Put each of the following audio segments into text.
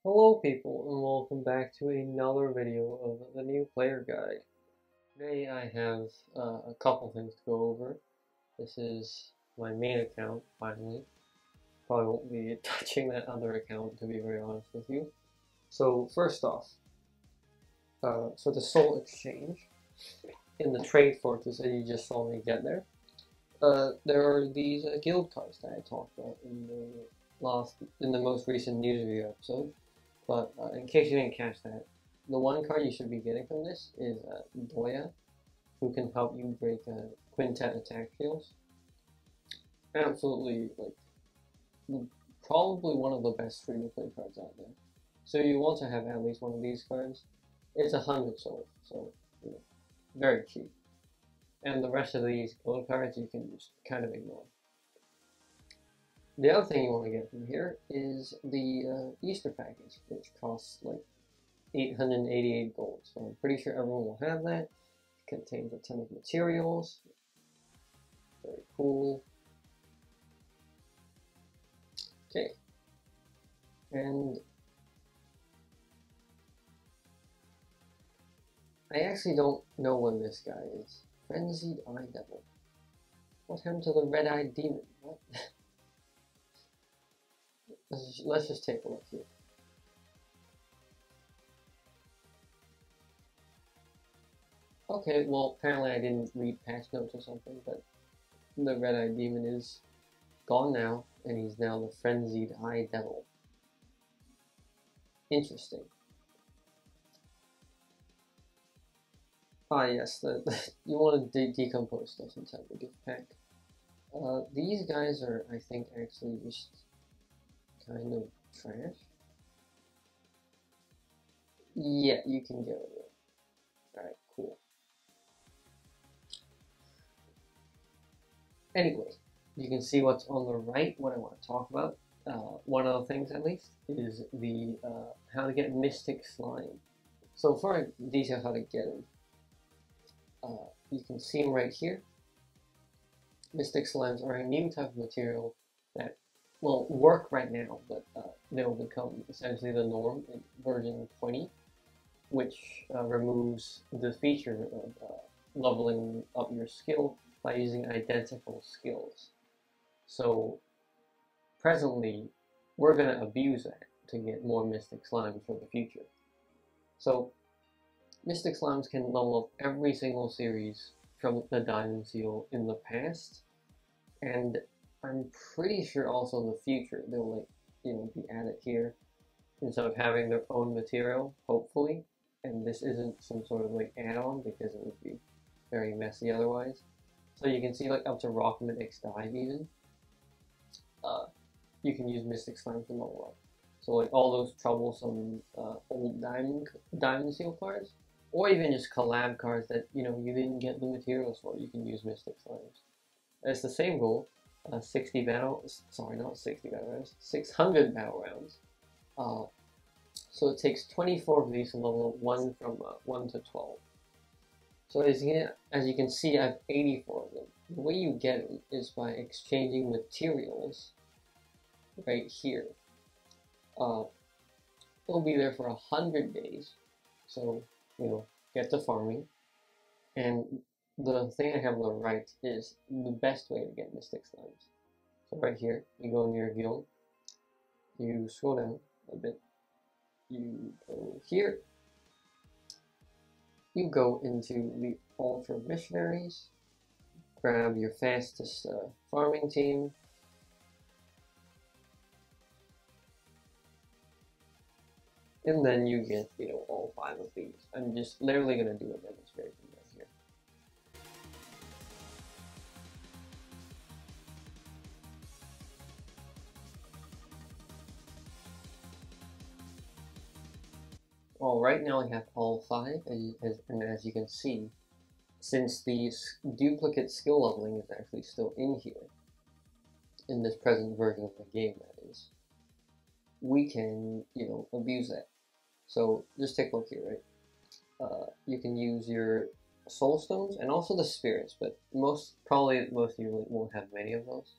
Hello people and welcome back to another video of the new player guide. Today I have a couple things to go over. This is my main account finally. Probably won't be touching that other account, to be very honest with you. So first off, for the soul exchange, in the trade fortress that you just saw me get there are these guild cards that I talked about in the most recent news review episode. But in case you didn't catch that, the one card you should be getting from this is Doya, who can help you break quintet attack shields. Absolutely, probably one of the best free-to-play cards out there. So you want to have at least one of these cards. It's 100 souls, so very cheap. And the rest of these gold cards you can just kind of ignore. The other thing you want to get from here is the Easter package, which costs like 888 gold. So I'm pretty sure everyone will have that. It contains a ton of materials. Very cool. Okay. And I actually don't know what this guy is. Frenzied Eye Devil. What happened to the red-eyed demon? What? Let's just take a look here. Okay, well, apparently I didn't read patch notes or something, but the red-eyed demon is gone now, and he's now the Frenzied Eye Devil. Interesting. Ah, yes, you want to decompose stuff inside the gift pack. These guys are, I think, actually just kind of trash. Yeah, you can get rid of it. Alright, cool. Anyway, you can see what's on the right, what I want to talk about. One of the things, at least, is the how to get Mystic Slime. So before I detail how to get him, you can see him right here. Mystic Slimes are a new type of material that will work right now, but they will become essentially the norm in version 20, which removes the feature of leveling up your skill by using identical skills. So presently, we're going to abuse that to get more Mystic Slimes for the future. So Mystic Slimes can level up every single series from the Diamond Seal in the past, and I'm pretty sure also in the future they'll be added here instead of having their own material, hopefully. And this isn't some sort of add-on because it would be very messy otherwise. So you can see up to Rockman X Dive even. You can use Mystic Slime to level up. So all those troublesome old Diamond Seal cards, or even just collab cards that you didn't get the materials for, you can use Mystic Slimes. It's the same goal. 600 battle rounds. So it takes 24 of these to level up one from 1 to 12. So as you can see, I have 84 of them. The way you get them is by exchanging materials right here. They'll be there for 100 days. So, get to farming. And the thing I have on the right is the best way to get Mystic Slimes. So right here, you go in your guild, you scroll down a bit, you go here, you go into the Ultra Missionaries, grab your fastest farming team, and then you get, all 5 of these. I'm just literally going to do a demonstration right here. Well, right now I have all 5, and as you can see, since the duplicate skill leveling is actually still in here, in this present version of the game that is, we can, abuse that. So just take a look here, right? You can use your soul stones and also the spirits, but most of you won't have many of those.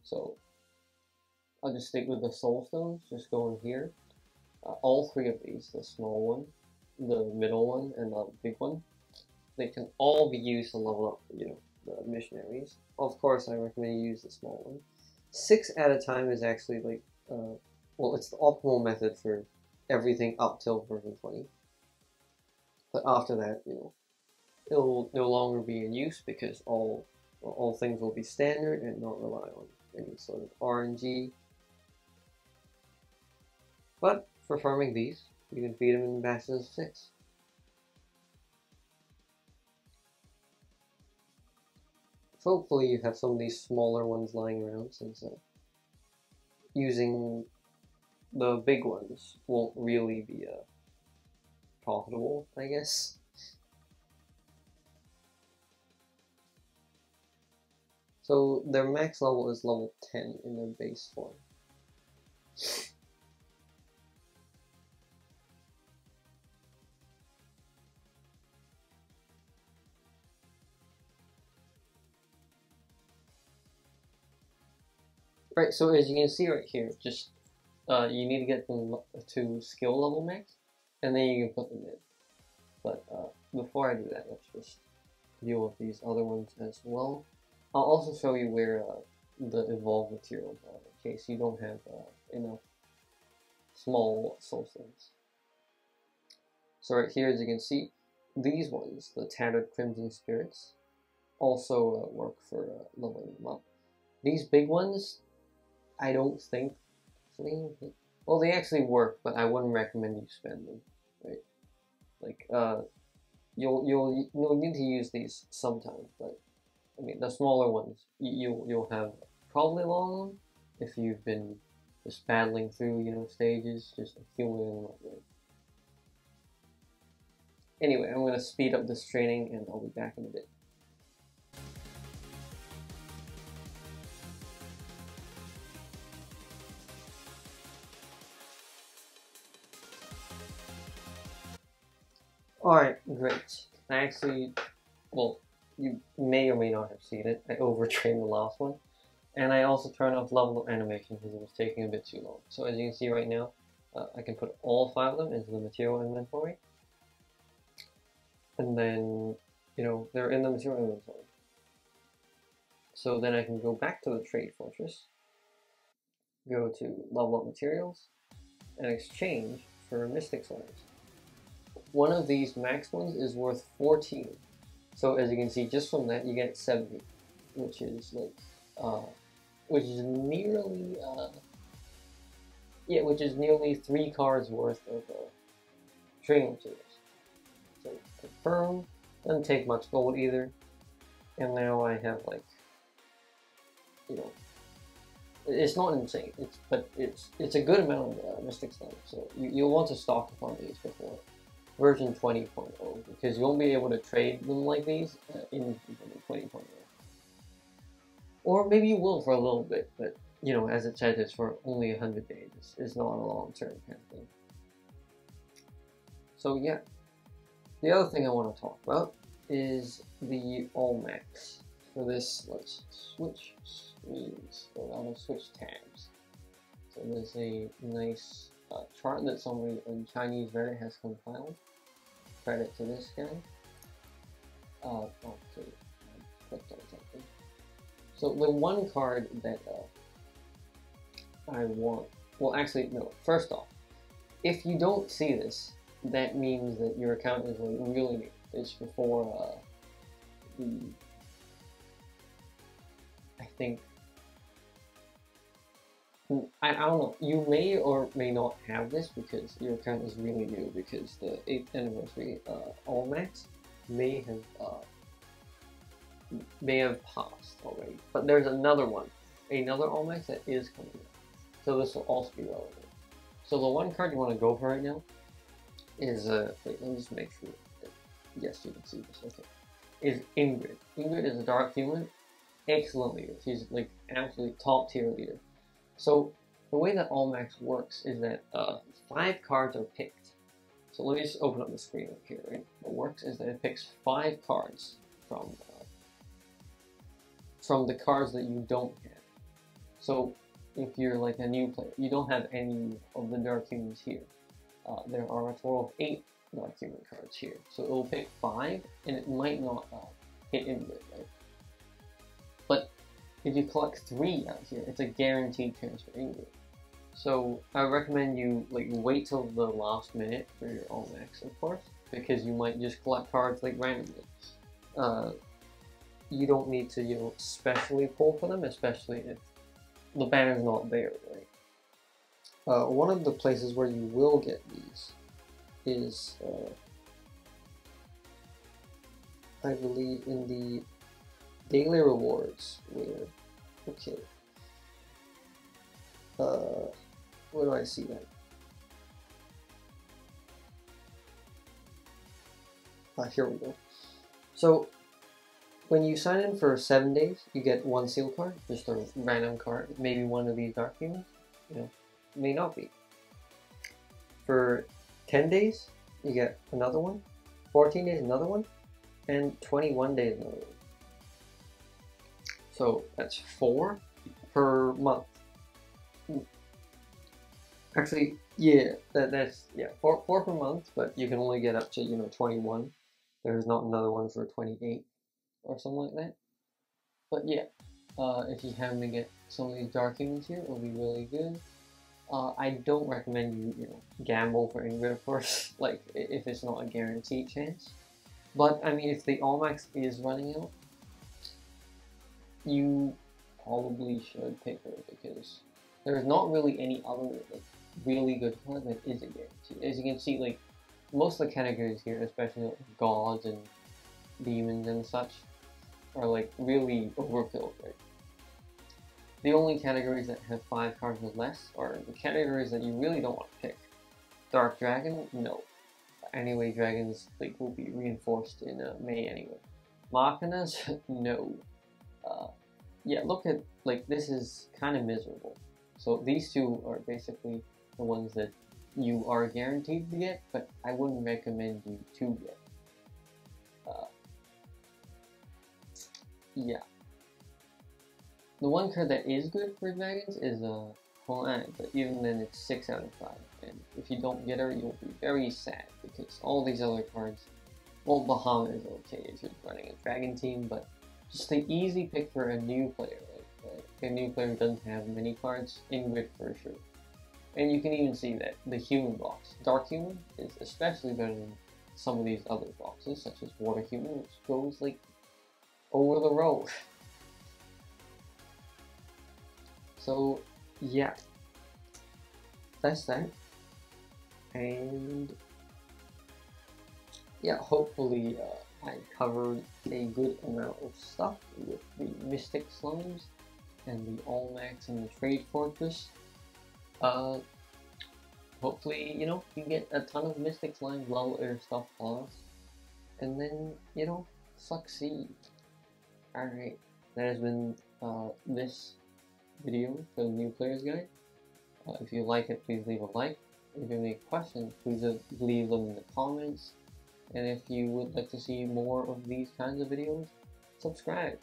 So I'll just stick with the soul stones, just go in here, all three of these, the small one, the middle one, and the big one, they can all be used to level up, the missionaries. Of course, I recommend you use the small one. 6 at a time is actually like, well, it's the optimal method for everything up till version 20. But after that, it'll no longer be in use because all things will be standard and not rely on any sort of RNG. But for farming these, you can feed them in batches of 6. So hopefully you have some of these smaller ones lying around, since using the big ones won't really be profitable, I guess. So their max level is level 10 in their base form. Right, so as you can see right here, just you need to get them to skill level max, and then you can put them in. But before I do that, let's just deal with these other ones as well. I'll also show you where the evolved materials are, in case you don't have enough small soul stones. So right here, as you can see, these ones, the tattered crimson spirits, also work for leveling them up. These big ones, I don't think, well, they actually work, but I wouldn't recommend you spend them, right? Like, you'll need to use these sometimes, but I mean, the smaller ones, you'll have probably long if you've been just battling through, stages, just accumulating them up there. Anyway, I'm gonna speed up this training, and I'll be back in a bit. Alright, great. I actually, well, you may or may not have seen it. I overtrained the last one. And I also turned off level up animation because it was taking a bit too long. So as you can see right now, I can put all 5 of them into the material inventory. And then, they're in the material inventory. So then I can go back to the trade fortress, go to level up materials, and exchange for mystic slimes. One of these max ones is worth 14. So as you can see, just from that you get 70, which is like, which is nearly, which is nearly 3 cards worth of training materials. So confirm, doesn't take much gold either, and now I have like, it's not insane, but it's a good amount of mystic slime. So you'll want to stock up on these before version 20.0, because you won't be able to trade them like these in version 20.0. Or maybe you will for a little bit, but as it said, it's for only 100 days. It's not a long-term kind of thing. So yeah, the other thing I want to talk about is the Allmax. For this, let's switch screens, or rather switch tabs. So there's a nice chart that somebody in Chinese Reddit has compiled. Credit to this guy. Okay, I clicked on something. So the one card that I want, well actually no, first off, if you don't see this, that means that your account is like really new. It's before I think, I don't know, you may or may not have this because your account is really new, because the 8th anniversary Allmax may have passed already. But there's another one, another Allmax that is coming up. So this will also be relevant. So the one card you want to go for right now is, wait, let me just make sure that, yes, you can see this, okay, is Ingrid. Ingrid is a dark human, excellent leader. She's like absolutely top tier leader. So the way that Allmax works is that 5 cards are picked. So let me just open up the screen up here, right? What works is that it picks 5 cards from the cards that you don't have. So if you're like a new player, you don't have any of the dark humans here. there are a total of 8 dark human cards here. So it will pick 5, and it might not hit in with, right? But if you collect 3 out here, it's a guaranteed transfer in game. So I recommend you like wait till the last minute for your Allmax, of course, because you might just collect cards like randomly. You don't need to, you know, specially pull for them, especially if the banner's not there, right? One of the places where you will get these is, I believe, in the daily rewards, where, okay, where do I see that? Here we go. So, when you sign in for 7 days, you get 1 seal card, just a random card, maybe one of these dark humans, you know, may not be. For 10 days, you get another one, 14 days another one, and 21 days another one. So that's 4 per month. Actually, yeah, that's 4 per month, but you can only get up to, you know, 21. There's not another one for 28 or something like that. But yeah, if you happen to get some of these dark humans here, it'll be really good. I don't recommend you know, gamble for Ingrid, of course, like if it's not a guaranteed chance. But I mean, if the Allmax is running out, you probably should pick her, because there's not really any other like really good card that is a guarantee. As you can see, like most of the categories here, especially like gods and demons and such, are like really overkill, right? The only categories that have 5 cards or less are the categories that you really don't want to pick. Dark Dragon, no. Anyway, dragons like will be reinforced in May anyway. Machinas, no. Yeah, look at, like, this is kind of miserable. So these two are basically the ones that you are guaranteed to get, but I wouldn't recommend you to get. Yeah. The one card that is good for dragons is Hoan, but even then it's 6 out of 5. And if you don't get her, you'll be very sad, because all these other cards, well, Bahamut is okay if you're running a dragon team, but just the easy pick for a new player, right? A new player who doesn't have many cards, Ingrid for sure. And you can even see that the human box, Dark Human, is especially better than some of these other boxes, such as Water Human, which goes like over the road. So yeah, that's that. And yeah, hopefully I covered a good amount of stuff with the Mystic Slimes and the Allmax and the Trade Fortress. Hopefully, you know, you get a ton of Mystic Slimes, level your stuff plus, and then, you know, succeed. Alright, that has been this video for the New Player's Guide. If you like it, please leave a like. If you have any questions, please leave them in the comments. And if you would like to see more of these kinds of videos, subscribe.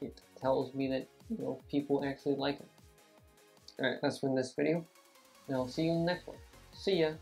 It tells me that, you know, people actually like them. Alright, that's been this video, and I'll see you in the next one. See ya!